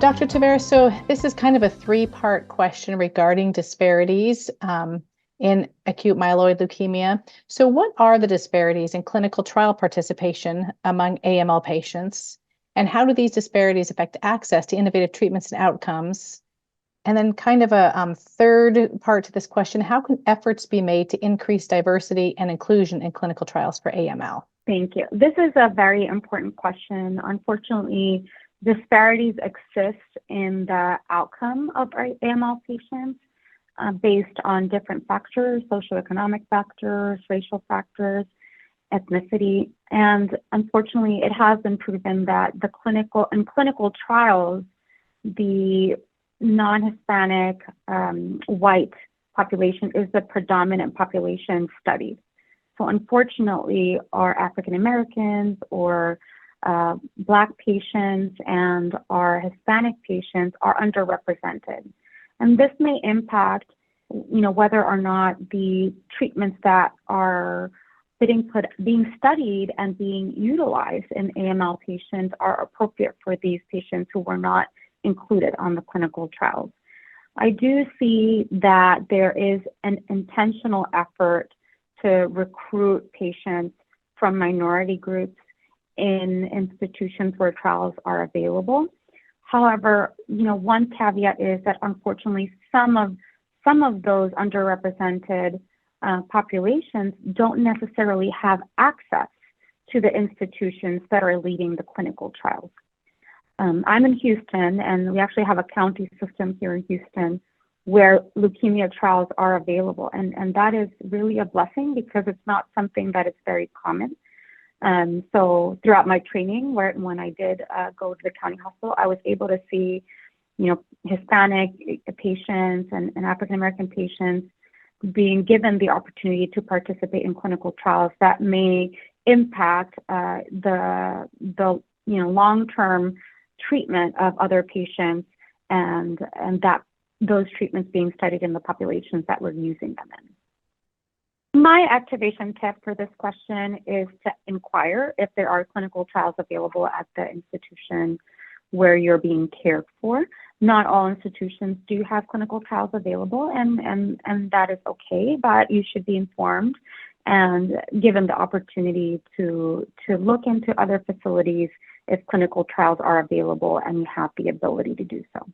Dr. Taveras, so this is kind of a three-part question regarding disparities in acute myeloid leukemia. So what are the disparities in clinical trial participation among AML patients? And how do these disparities affect access to innovative treatments and outcomes? And then kind of a third part to this question, how can efforts be made to increase diversity and inclusion in clinical trials for AML? Thank you. This is a very important question. Unfortunately, disparities exist in the outcome of our AML patients based on different factors, socioeconomic factors, racial factors, ethnicity. And unfortunately, it has been proven that in clinical trials, the non-Hispanic white population is the predominant population studied. So unfortunately, our African Americans or Black patients and our Hispanic patients are underrepresented. And this may impact, whether or not the treatments that are being studied and being utilized in AML patients are appropriate for these patients who were not included on the clinical trials. I do see that there is an intentional effort to recruit patients from minority groups in institutions where trials are available. However, one caveat is that unfortunately some of those underrepresented populations don't necessarily have access to the institutions that are leading the clinical trials. I'm in Houston, and we actually have a county system here in Houston where leukemia trials are available. And that is really a blessing because it's not something that is very common. So throughout my training, when I did go to the county hospital, I was able to see, Hispanic patients and African-American patients being given the opportunity to participate in clinical trials that may impact the long-term treatment of other patients and that those treatments being studied in the populations that we're using them in. My activation tip for this question is to inquire if there are clinical trials available at the institution where you're being cared for. Not all institutions do have clinical trials available, and that is okay, but you should be informed and given the opportunity to look into other facilities if clinical trials are available and you have the ability to do so.